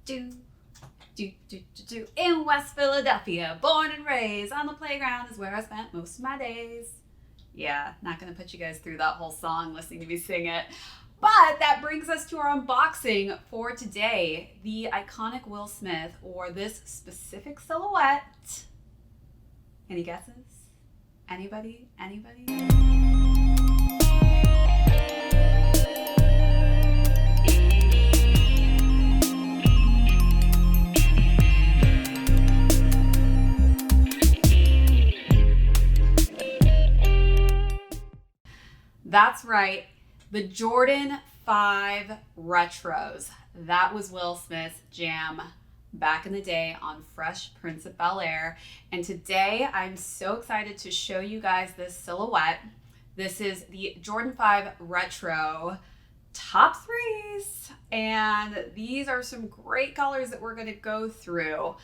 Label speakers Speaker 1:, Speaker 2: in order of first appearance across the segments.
Speaker 1: do, in West Philadelphia, born and raised on the playground is where I spent most of my days. Yeah, not gonna put you guys through that whole song listening to me sing it. But that brings us to our unboxing for today, the iconic Will Smith, or this specific silhouette. Any guesses? Anybody? That's right, the Jordan 5 Retros. That was Will Smith's jam back in the day on Fresh Prince of Bel-Air. And today I'm so excited to show you guys this silhouette. This is the Jordan 5 Retro top threes. And these are some great colors that we're gonna go through.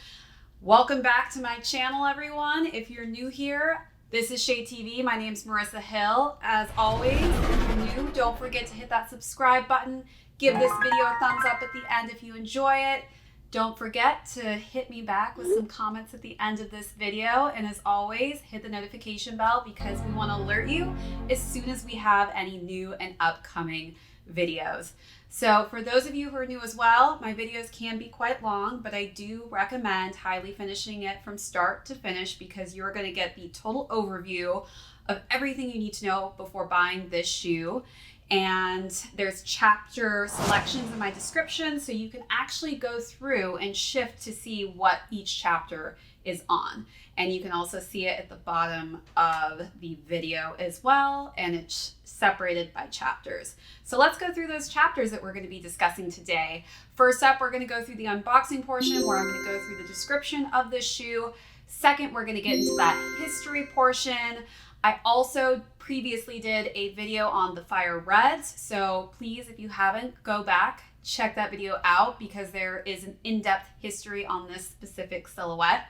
Speaker 1: Welcome back to my channel, everyone. If you're new here, this is ShadeTV. My name's Marissa Hill. As always, if you're new, don't forget to hit that subscribe button. Give this video a thumbs up at the end if you enjoy it. Don't forget to hit me back with some comments at the end of this video. And as always, hit the notification bell because we want to alert you as soon as we have any new and upcoming videos. So for those of you who are new as well, my videos can be quite long, but I do recommend highly finishing it from start to finish because you're going to get the total overview of everything you need to know before buying this shoe. And there's chapter selections in my description, so you can actually go through and shift to see what each chapter is on. And you can also see it at the bottom of the video as well, and it's separated by chapters. So let's go through those chapters that we're going to be discussing today. First up, we're going to go through the unboxing portion where I'm going to go through the description of this shoe. Second, we're going to get into that history portion. I also previously did a video on the Fire Reds, so please, if you haven't, go back, check that video out because there is an in-depth history on this specific silhouette.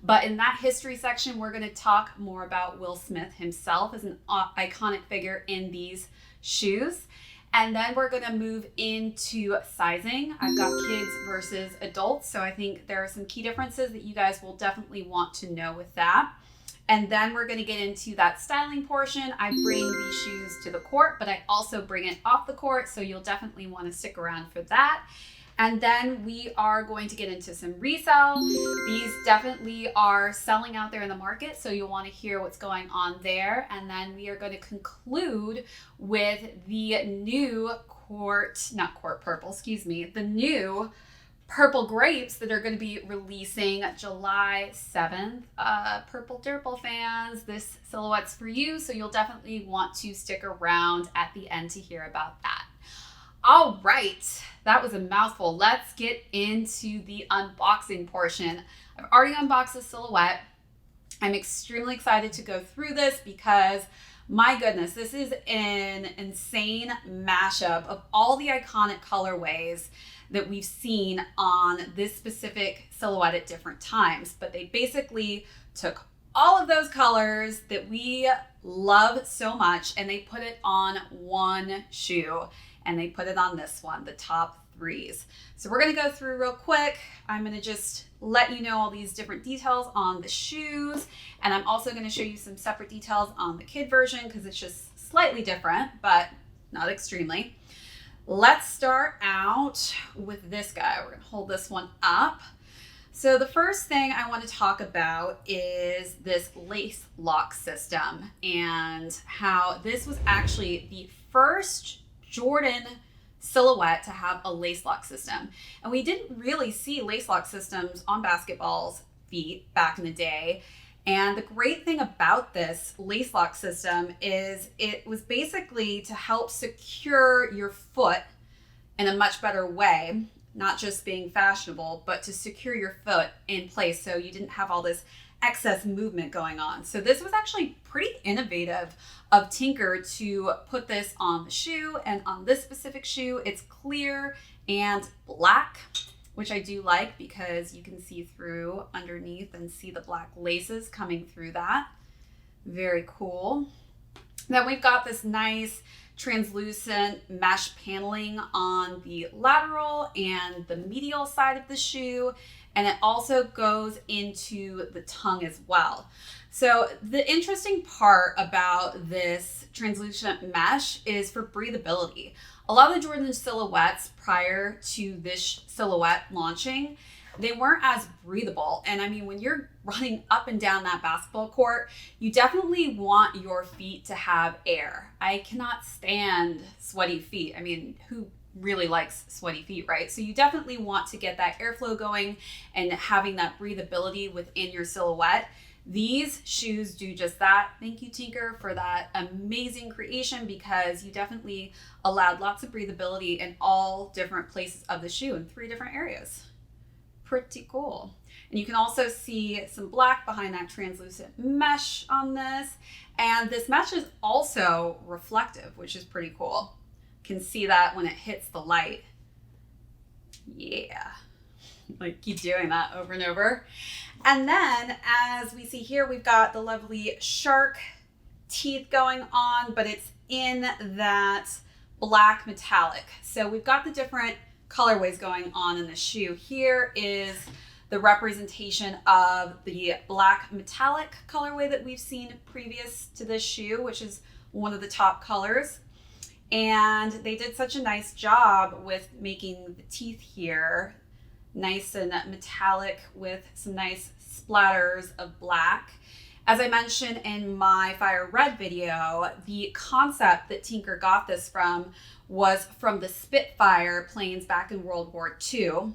Speaker 1: But in that history section, we're going to talk more about Will Smith himself as an iconic figure in these shoes. And then we're going to move into sizing. I've got kids versus adults, so I think there are some key differences that you guys will definitely want to know with that. And then we're going to get into that styling portion. I bring these shoes to the court, but I also bring it off the court, so you'll definitely want to stick around for that. And then we are going to get into some resale. These definitely are selling out there in the market, so you'll want to hear what's going on there. And then we are going to conclude with the new the new purple grapes that are going to be releasing July 7th. Purple Durple fans, this silhouette's for you, so you'll definitely want to stick around at the end to hear about that. All right, that was a mouthful. Let's get into the unboxing portion. I've already unboxed the silhouette. I'm extremely excited to go through this because my goodness, this is an insane mashup of all the iconic colorways that we've seen on this specific silhouette at different times. But they basically took all of those colors that we love so much and they put it on one shoe. And they put it on this one, the top threes. So we're gonna go through real quick. I'm gonna just let you know all these different details on the shoes. And I'm also gonna show you some separate details on the kid version because it's just slightly different, but not extremely. Let's start out with this guy. We're gonna hold this one up. So the first thing I want to talk about is this lace lock system and how this was actually the first Jordan silhouette to have a lace lock system. And we didn't really see lace lock systems on basketball's feet back in the day. And the great thing about this lace lock system is it was basically to help secure your foot in a much better way, not just being fashionable, but to secure your foot in place so you didn't have all this excess movement going on. So this was actually pretty innovative of Tinker to put this on the shoe. And on this specific shoe, it's clear and black, which I do like because you can see through underneath and see the black laces coming through that. Very cool. Then we've got this nice translucent mesh paneling on the lateral and the medial side of the shoe. And it also goes into the tongue as well. So the interesting part about this translucent mesh is for breathability. A lot of the Jordan silhouettes prior to this silhouette launching, they weren't as breathable. And I mean, when you're running up and down that basketball court, you definitely want your feet to have air. I cannot stand sweaty feet. I mean, who really likes sweaty feet, right? So you definitely want to get that airflow going and having that breathability within your silhouette. These shoes do just that. Thank you, Tinker, for that amazing creation, because you definitely allowed lots of breathability in all different places of the shoe in 3 different areas. Pretty cool. And you can also see some black behind that translucent mesh on this. And this mesh is also reflective, which is pretty cool. You can see that when it hits the light. Yeah. Like, keep doing that over and over. And then, as we see here, we've got the lovely shark teeth going on, but it's in that black metallic. So we've got the different colorways going on in the shoe. Here is the representation of the black metallic colorway that we've seen previous to this shoe, which is one of the top colors. And they did such a nice job with making the teeth here nice and metallic with some nice splatters of black. As I mentioned in my Fire Red video, the concept that Tinker got this from was from the Spitfire planes back in World War II.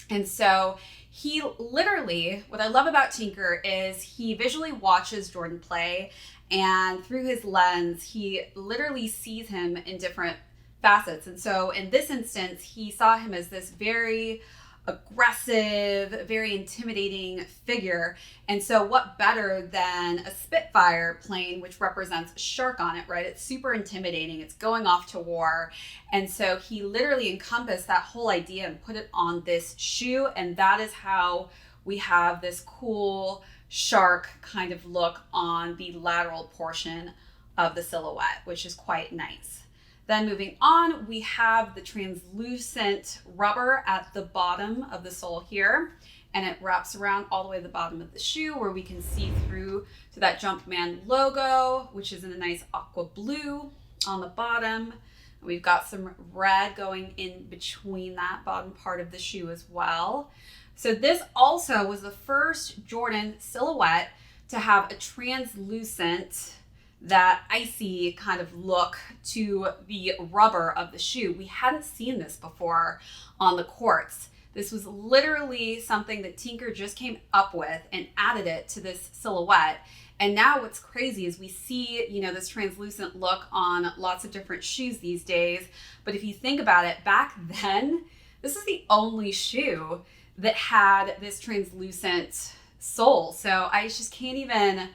Speaker 1: And so he literally, what I love about Tinker is he visually watches Jordan play, and through his lens, he literally sees him in different facets. And so in this instance, he saw him as this very aggressive, very intimidating figure. And so what better than a Spitfire plane, which represents a shark on it, right? It's super intimidating. It's going off to war. And so he literally encompassed that whole idea and put it on this shoe. And that is how we have this cool shark kind of look on the lateral portion of the silhouette, which is quite nice. Then moving on, we have the translucent rubber at the bottom of the sole here, and it wraps around all the way to the bottom of the shoe where we can see through to that Jumpman logo, which is in a nice aqua blue on the bottom. We've got some red going in between that bottom part of the shoe as well. So this also was the first Jordan silhouette to have a translucent, that icy kind of look to the rubber of the shoe. We hadn't seen this before on the courts. This was literally something that Tinker just came up with and added it to this silhouette. And now what's crazy is we see, you know, this translucent look on lots of different shoes these days. But if you think about it, back then, this is the only shoe that had this translucent sole. So I just can't even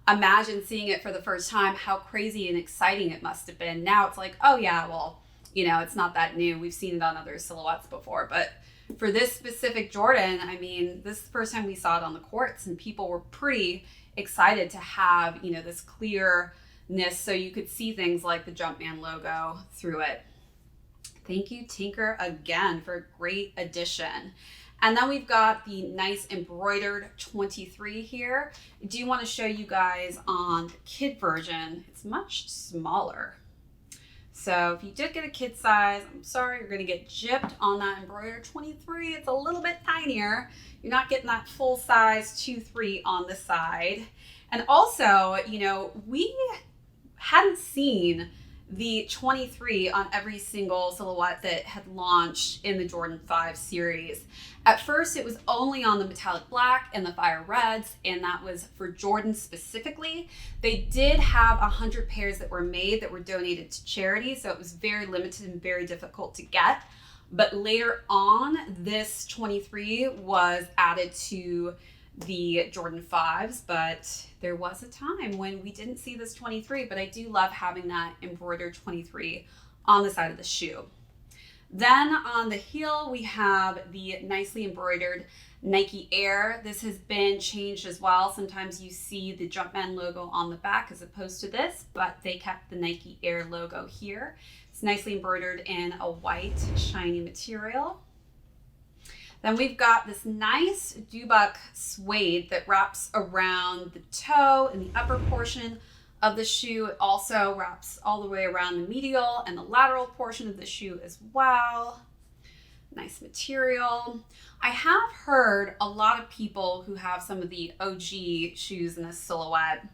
Speaker 1: imagine seeing it for the first time, how crazy and exciting it must have been. Now it's like, oh yeah, well, you know, it's not that new. We've seen it on other silhouettes before. But for this specific Jordan, I mean, this is the first time we saw it on the courts, and people were pretty excited to have, you know, this clearness so you could see things like the Jumpman logo through it. Thank you, Tinker, again for a great addition. And then we've got the nice embroidered 23 here. I do want to show you guys on the kid version. It's much smaller. So if you did get a kid size, I'm sorry, you're going to get gypped on that embroidered 23. It's a little bit tinier. You're not getting that full size 2-3 on the side. And also, you know, we hadn't seen the 23 on every single silhouette that had launched in the Jordan 5 series. At first, it was only on the metallic black and the Fire Reds, and that was for Jordan specifically. They did have 100 pairs that were made that were donated to charity, so it was very limited and very difficult to get. But later on, this 23 was added to the Jordan 5s, but there was a time when we didn't see this 23, but I do love having that embroidered 23 on the side of the shoe. Then on the heel, we have the nicely embroidered Nike Air. This has been changed as well. Sometimes you see the Jumpman logo on the back as opposed to this, but they kept the Nike Air logo here. It's nicely embroidered in a white shiny material. Then we've got this nice Dubuck suede that wraps around the toe and the upper portion of the shoe. It also wraps all the way around the medial and the lateral portion of the shoe as well. Nice material. I have heard a lot of people who have some of the OG shoes in this silhouette,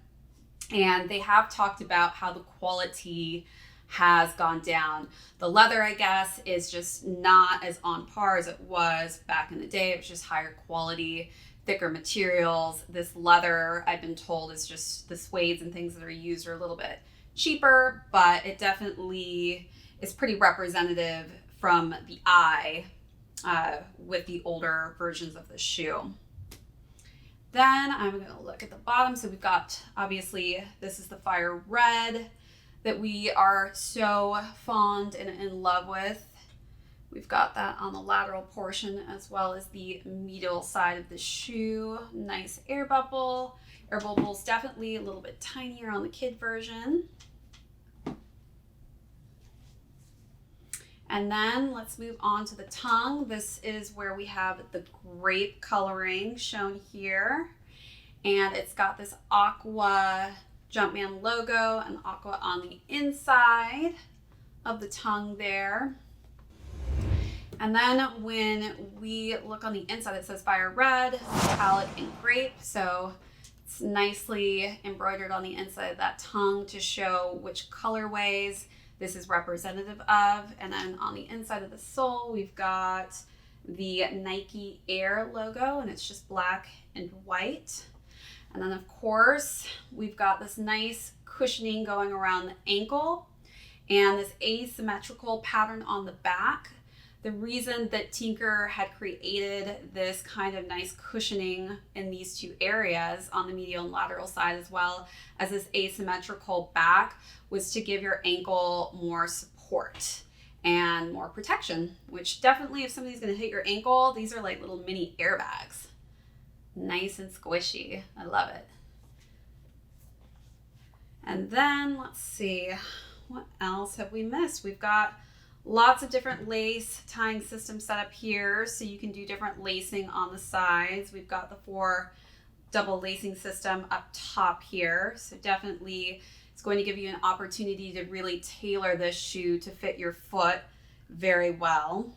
Speaker 1: and they have talked about how the quality has gone down. The leather, I guess, is just not as on par as it was back in the day. It was just higher quality, thicker materials. This leather, I've been told, is just the suedes and things that are used are a little bit cheaper, but it definitely is pretty representative from the eye with the older versions of the shoe. Then I'm going to look at the bottom. So we've got, obviously, this is the Fire Red that we are so fond and in love with. We've got that on the lateral portion as well as the medial side of the shoe. Nice air bubble. Air bubble's definitely a little bit tinier on the kid version. And then let's move on to the tongue. This is where we have the grape coloring shown here. And it's got this aqua Jumpman logo and aqua on the inside of the tongue there. And then when we look on the inside, it says Fire Red, metallic, and grape. So it's nicely embroidered on the inside of that tongue to show which colorways this is representative of. And then on the inside of the sole, we've got the Nike Air logo, and it's just black and white. And then of course, we've got this nice cushioning going around the ankle and this asymmetrical pattern on the back. The reason that Tinker had created this kind of nice cushioning in these two areas on the medial and lateral side, as well as this asymmetrical back, was to give your ankle more support and more protection, which definitely, if somebody's going to hit your ankle, these are like little mini airbags. Nice and squishy. I love it. And then let's see, what else have we missed? We've got lots of different lace tying systems set up here, so you can do different lacing on the sides. We've got the 4 double lacing system up top here, so definitely it's going to give you an opportunity to really tailor this shoe to fit your foot very well.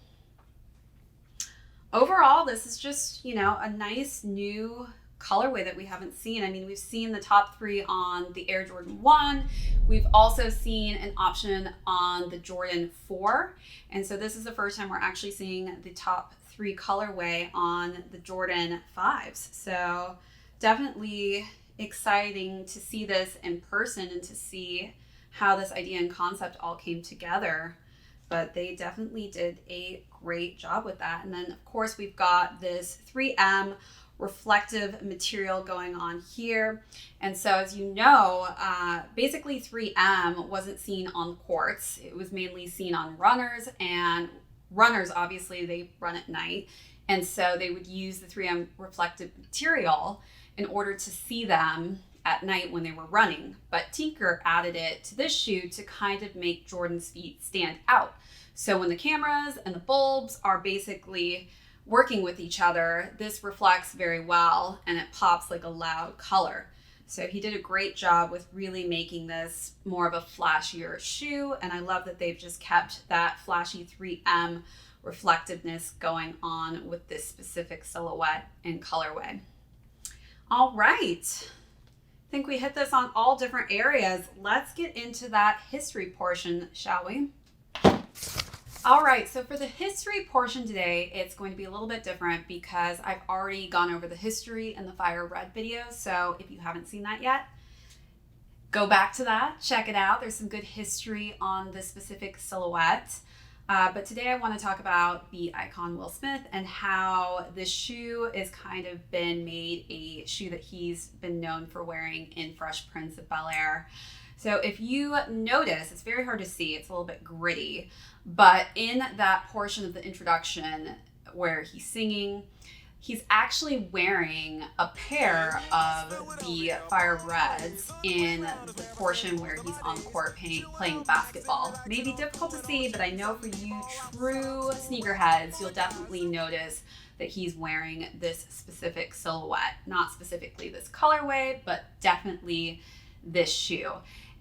Speaker 1: Overall, this is just, you know, a nice new colorway that we haven't seen. I mean, we've seen the top 3 on the Air Jordan 1. We've also seen an option on the Jordan 4. And so this is the first time we're actually seeing the top 3 colorway on the Jordan 5s. So definitely exciting to see this in person and to see how this idea and concept all came together. But they definitely did a great job with that. And then of course we've got this 3M reflective material going on here. And so as you know, basically 3M wasn't seen on courts. It was mainly seen on runners, and runners, obviously they run at night. And so they would use the 3M reflective material in order to see them at night when they were running. But Tinker added it to this shoe to kind of make Jordan's feet stand out. So when the cameras and the bulbs are basically working with each other, this reflects very well and it pops like a loud color. So he did a great job with really making this more of a flashier shoe. And I love that they've just kept that flashy 3M reflectiveness going on with this specific silhouette and colorway. All right. I think we hit this on all different areas. Let's get into that history portion, shall we? All right, so for the history portion today, it's going to be a little bit different because I've already gone over the history in the Fire Red video. So if you haven't seen that yet, go back to that, check it out. There's some good history on this specific silhouette. But today I want to talk about the icon Will Smith and how this shoe is kind of been made a shoe that he's been known for wearing in Fresh Prince of Bel-Air. So if you notice, it's very hard to see, it's a little bit gritty, but in that portion of the introduction where he's singing, he's actually wearing a pair of the Fire Reds in the portion where he's on the court playing basketball. Maybe difficult to see, but I know for you true sneakerheads, you'll definitely notice that he's wearing this specific silhouette. Not specifically this colorway, but definitely this shoe.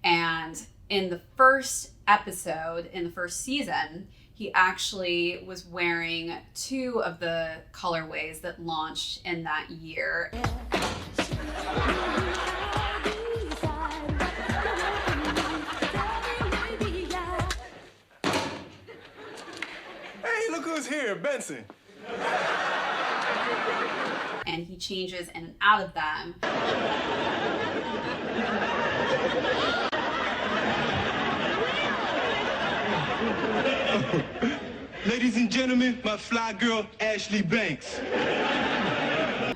Speaker 1: And in the first episode, in the first season, he actually was wearing 2 of the colorways that launched in that year.
Speaker 2: Hey, look who's here, Benson.
Speaker 1: And he changes in and out of them.
Speaker 2: Ladies and gentlemen, my fly girl, Ashley Banks.
Speaker 1: And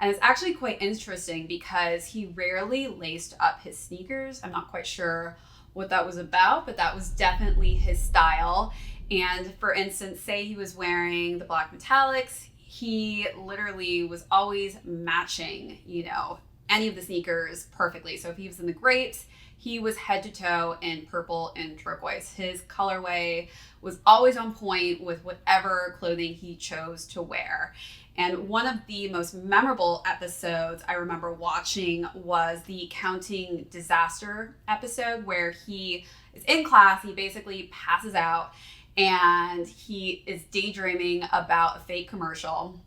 Speaker 1: it's actually quite interesting because he rarely laced up his sneakers. I'm not quite sure what that was about, but that was definitely his style. And for instance, say he was wearing the black metallics, he literally was always matching, you know, any of the sneakers perfectly. So if he was in the Grapes, he was head to toe in purple and turquoise. His colorway was always on point with whatever clothing he chose to wear. And one of the most memorable episodes I remember watching was the Counting Disaster episode, where he is in class, he basically passes out, and he is daydreaming about a fake commercial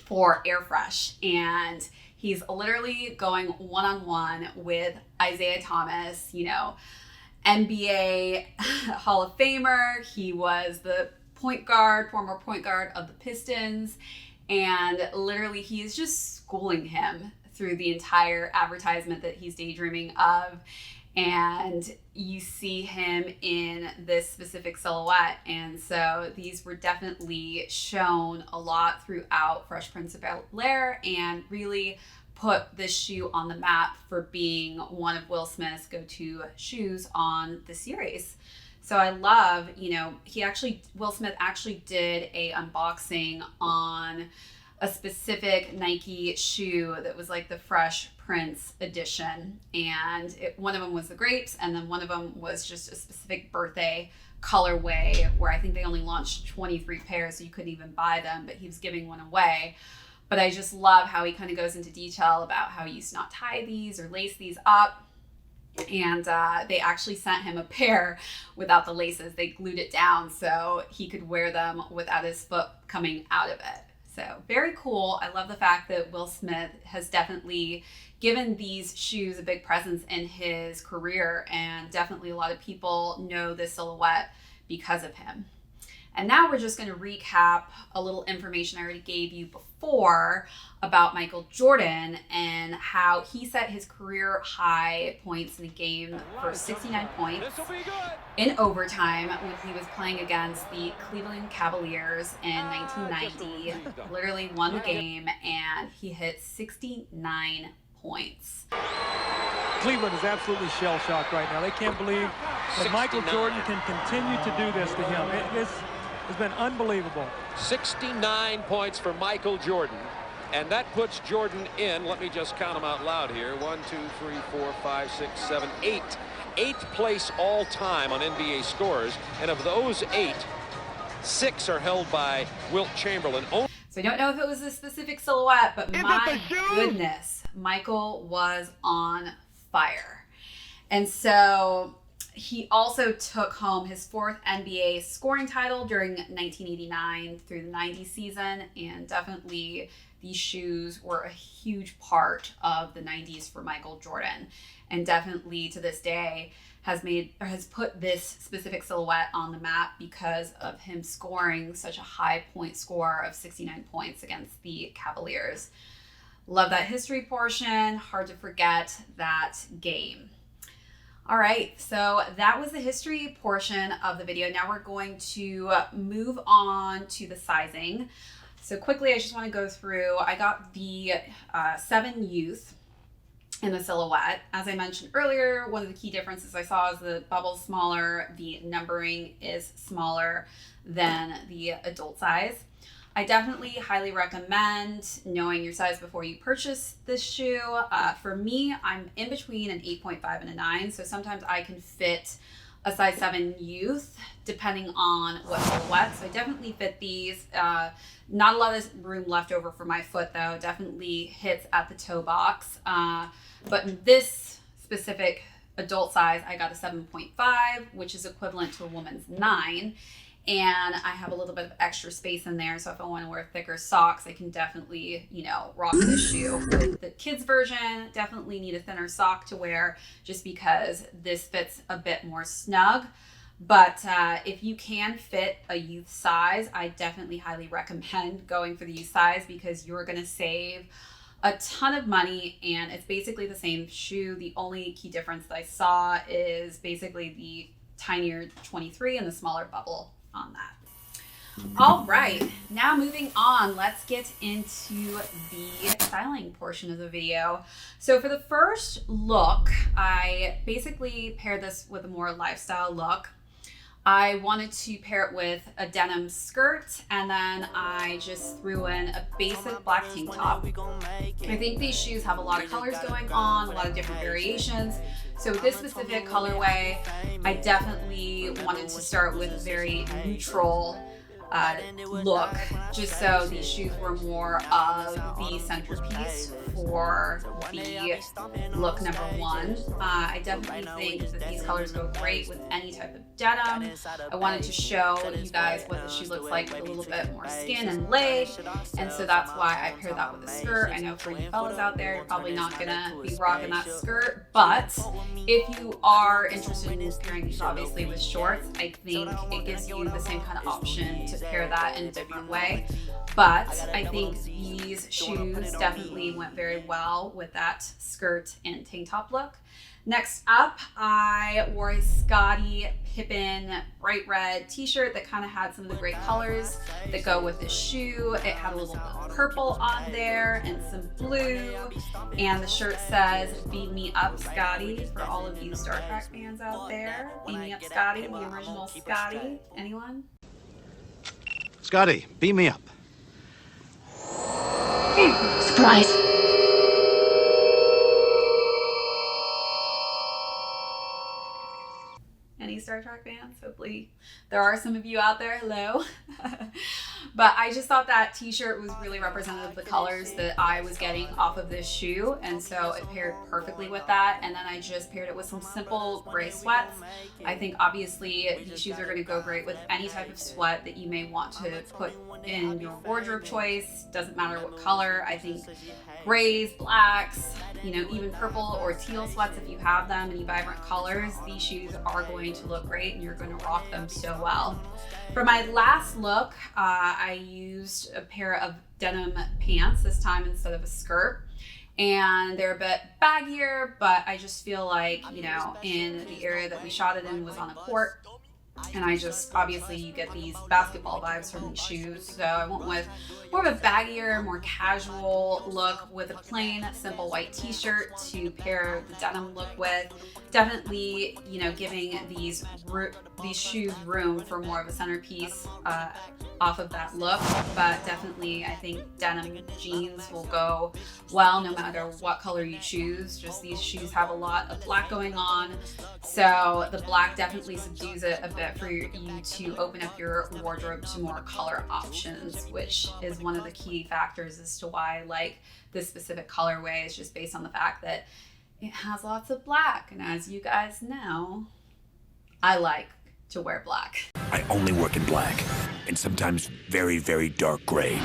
Speaker 1: for Air Fresh. And he's literally going one-on-one with Isaiah Thomas, you know, NBA Hall of Famer. He was the former point guard of the Pistons. And literally he is just schooling him through the entire advertisement that he's daydreaming of. And you see him in this specific silhouette. And so these were definitely shown a lot throughout Fresh Prince of Bel-Air and really put this shoe on the map for being one of Will Smith's go-to shoes on the series. So I love, you know, Will Smith actually did a unboxing on a specific Nike shoe that was like the Fresh Prince edition. And one of them was the Grapes, and then one of them was just a specific birthday colorway where I think they only launched 23 pairs, so you couldn't even buy them, but he was giving one away. But I just love how he kind of goes into detail about how he used to not tie these or lace these up. And they actually sent him a pair without the laces. They glued it down so he could wear them without his foot coming out of it. So very cool. I love the fact that Will Smith has definitely given these shoes a big presence in his career, and definitely a lot of people know this silhouette because of him. And now we're just going to recap a little information I already gave you before about Michael Jordan and how he set his career high points in the game for 69 points in overtime when he was playing against the Cleveland Cavaliers in 1990. Literally won the game, and he hit 69 points.
Speaker 3: Cleveland is absolutely shell-shocked right now. They can't believe that Michael Jordan can continue to do this to him. It's been unbelievable.
Speaker 4: 69 points for Michael Jordan. And that puts Jordan in, let me just count them out loud here, 1, 2, 3, 4, 5, 6, 7, 8. 8th place all-time on NBA scorers. And of those 8, 6 are held by Wilt Chamberlain.
Speaker 1: So I don't know if it was a specific silhouette, but my goodness, Michael was on fire. And so he also took home his 4th NBA scoring title during 1989 through the 90 season. And definitely these shoes were a huge part of the 90s for Michael Jordan. And definitely to this day has put this specific silhouette on the map because of him scoring such a high point score of 69 points against the Cavaliers. Love that history portion. Hard to forget that game. All right, so that was the history portion of the video. Now we're going to move on to the sizing. So quickly, I just want to go through, I got the 7 youth. in the silhouette. As I mentioned earlier, one of the key differences I saw is the bubble's smaller, the numbering is smaller than the adult size. I definitely highly recommend knowing your size before you purchase this shoe. For me, I'm in between an 8.5 and a 9, so sometimes I can fit a size 7 youth depending on what silhouette. So I definitely fit these. Not a lot of room left over for my foot though. Definitely hits at the toe box. But in this specific adult size, I got a 7.5, which is equivalent to a woman's 9. And I have a little bit of extra space in there. So if I want to wear thicker socks, I can definitely, rock this shoe. With the kids version, definitely need a thinner sock to wear just because this fits a bit more snug. But if you can fit a youth size, I definitely highly recommend going for the youth size because you're going to save a ton of money, and it's basically the same shoe. The only key difference that I saw is basically the tinier 23 and the smaller bubble on that. All right, now moving on, let's get into the styling portion of the video. So for the first look, I basically paired this with a more lifestyle look. I wanted to pair it with a denim skirt, and then I just threw in a basic black tank top. I think these shoes have a lot of colors going on, a lot of different variations. So with this specific colorway, I definitely wanted to start with a very neutral look, just so these shoes were more of the centerpiece for the look number one. I definitely think that these colors go great with any type of denim. I wanted to show you guys what the shoe looks like with a little bit more skin and leg, and so that's why I paired that with a skirt. I know for you fellas out there, you're probably not gonna be rocking that skirt, but if you are interested in pairing these obviously with shorts, I think it gives you the same kind of option to pair that in a different way. But I think these shoes definitely went very well with that skirt and tank top look. Next up, I wore a Scottie Pippen bright red t-shirt that kind of had some of the great colors that go with the shoe. It had a little bit of purple on there and some blue. And the shirt says, "Beam me up, Scottie," for all of you Star Trek fans out there. Beam me up, Scottie, the original Scottie. Anyone?
Speaker 5: Scottie, beam me up.
Speaker 6: Surprise.
Speaker 1: Any Star Trek fans? Hopefully there are some of you out there. Hello. But I just thought that t-shirt was really representative of the colors that I was getting off of this shoe, and so it paired perfectly with that. And then I just paired it with some simple gray sweats. I think obviously these shoes are going to go great with any type of sweat that you may want to put in your wardrobe choice. Doesn't matter what color. I think grays, blacks, even purple or teal sweats, if you have them, any vibrant colors, these shoes are going to look great and you're going to rock them so well. For my last look, I used a pair of denim pants this time instead of a skirt. And they're a bit baggier, but I just feel like, in the area that we shot it in was on a court. And obviously you get these basketball vibes from these shoes. So I went with more of a baggier, more casual look with a plain, simple white t-shirt to pair the denim look with. Definitely, giving these shoes room for more of a centerpiece off of that look. But definitely, I think denim jeans will go well no matter what color you choose. Just these shoes have a lot of black going on. So the black definitely subdues it a bit for you to open up your wardrobe to more color options, which is one of the key factors as to why I like this specific colorway. Is just based on the fact that it has lots of black, and as you guys know, I like to wear black.
Speaker 7: I only work in black, and sometimes very, very dark gray.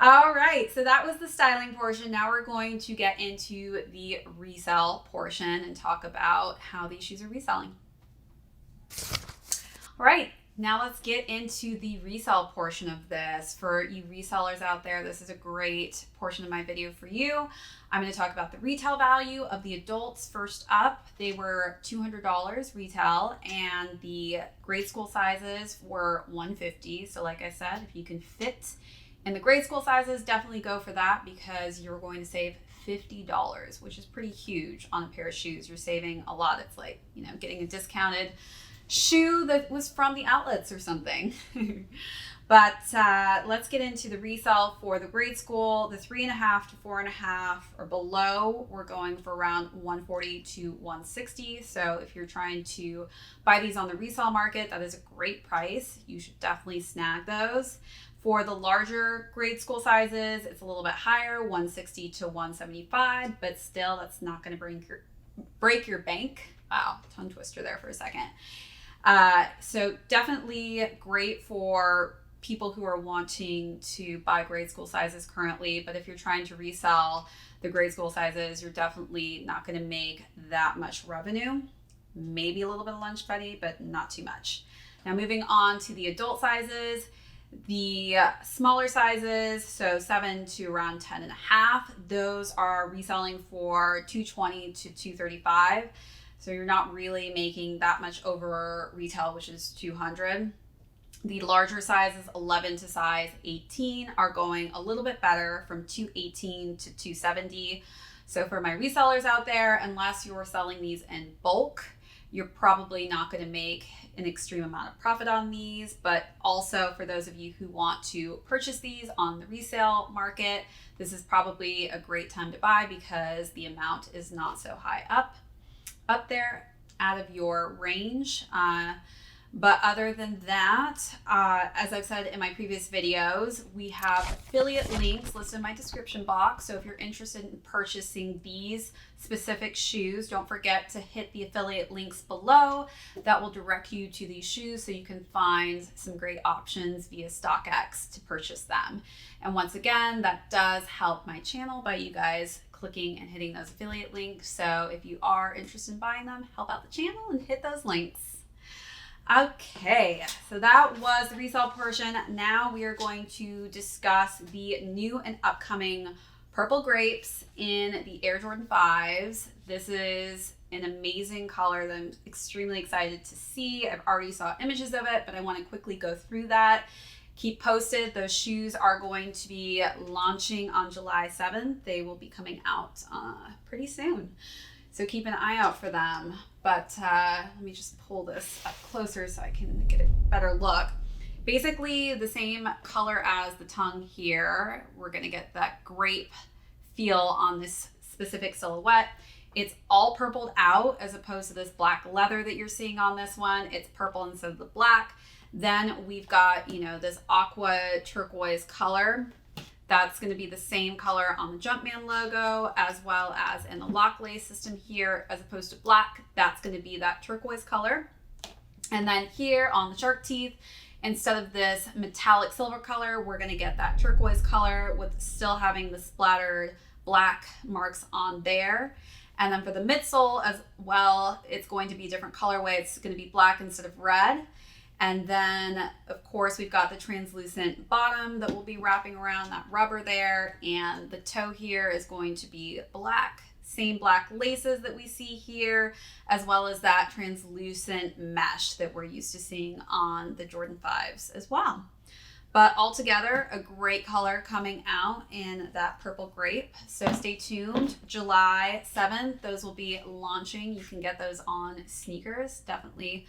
Speaker 1: All right, so that was the styling portion. Now we're going to get into the resale portion and talk about how these shoes are reselling. All right, now let's get into the resale portion of this. For you resellers out there, this is a great portion of my video for you. I'm going to talk about the retail value of the adults. First up, they were $200 retail, and the grade school sizes were $150. So like I said, if you can fit in the grade school sizes, definitely go for that because you're going to save $50, which is pretty huge on a pair of shoes. You're saving a lot. It's like, you know, getting a discounted shoe that was from the outlets or something. But let's get into the resale for the grade school. The 3.5 to 4.5 or below, we're going for around $140 to $160. So if you're trying to buy these on the resale market, that is a great price. You should definitely snag those. For the larger grade school sizes, it's a little bit higher, $160 to $175, but still that's not going to break your bank. Wow, tongue twister there for a second. So definitely great for people who are wanting to buy grade school sizes currently, but if you're trying to resell the grade school sizes, you're definitely not going to make that much revenue. Maybe a little bit of lunch buddy, but not too much. Now moving on to the adult sizes, the smaller sizes, so 7 to around 10.5, those are reselling for $220 to $235. So you're not really making that much over retail, which is $200. The larger sizes, 11 to size 18, are going a little bit better from $218 to $270. So for my resellers out there, unless you're selling these in bulk, you're probably not going to make an extreme amount of profit on these. But also for those of you who want to purchase these on the resale market, this is probably a great time to buy because the amount is not so high up there out of your range. But other than that, as I've said in my previous videos, we have affiliate links listed in my description box. So if you're interested in purchasing these specific shoes, don't forget to hit the affiliate links below. That will direct you to these shoes so you can find some great options via StockX to purchase them. And once again, that does help my channel by you guys clicking and hitting those affiliate links. So if you are interested in buying them, help out the channel and hit those links. Okay, so that was the resale portion. Now we are going to discuss the new and upcoming purple grapes in the Air Jordan 5s. This is an amazing color that I'm extremely excited to see. I've already saw images of it, but I want to quickly go through that. Keep posted. Those shoes are going to be launching on July 7th. They will be coming out pretty soon. So keep an eye out for them. But let me just pull this up closer so I can get a better look. Basically the same color as the tongue here. We're going to get that grape feel on this specific silhouette. It's all purpled out as opposed to this black leather that you're seeing on this one. It's purple instead of the black. Then we've got, you know, this aqua turquoise color. That's going to be the same color on the Jumpman logo as well as in the lock lace system here, as opposed to black. That's going to be that turquoise color. And then here on the shark teeth, instead of this metallic silver color, we're going to get that turquoise color with still having the splattered black marks on there. And then for the midsole as well, it's going to be a different colorway. It's going to be black instead of red. And then, of course, we've got the translucent bottom that will be wrapping around that rubber there. And the toe here is going to be black. Same black laces that we see here, as well as that translucent mesh that we're used to seeing on the Jordan 5s as well. But altogether, a great color coming out in that purple grape. So stay tuned. July 7th, those will be launching. You can get those on sneakers. Definitely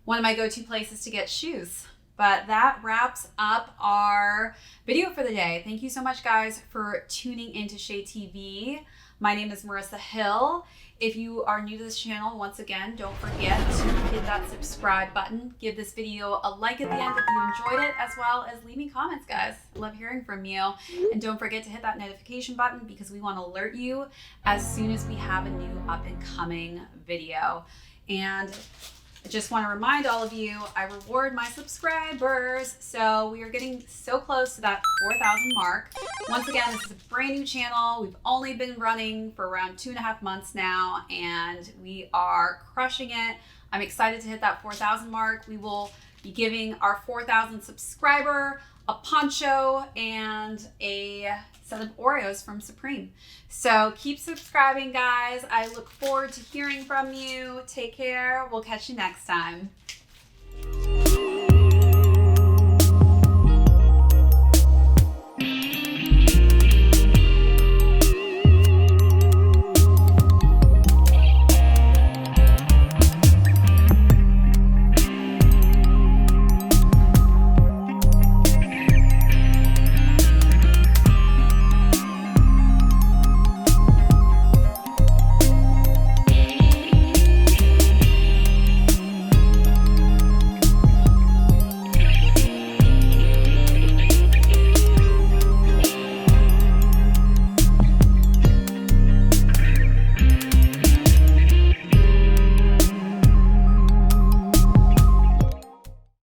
Speaker 1: one of my go-to places to get shoes. But that wraps up our video for the day. Thank you so much, guys, for tuning into ShadeTV. My name is Marissa Hill. If you are new to this channel, once again, don't forget to hit that subscribe button. Give this video a like at the end if you enjoyed it, as well as leave me comments, guys. I love hearing from you. And don't forget to hit that notification button because we want to alert you as soon as we have a new up-and-coming video. And I just want to remind all of you, I reward my subscribers. So we are getting so close to that 4,000 mark. Once again, this is a brand new channel. We've only been running for around 2.5 months now, and we are crushing it. I'm excited to hit that 4,000 mark. We will be giving our 4,000 subscriber a poncho and a set of Oreos from Supreme. So keep subscribing, guys. I look forward to hearing from you. Take care. We'll catch you next time.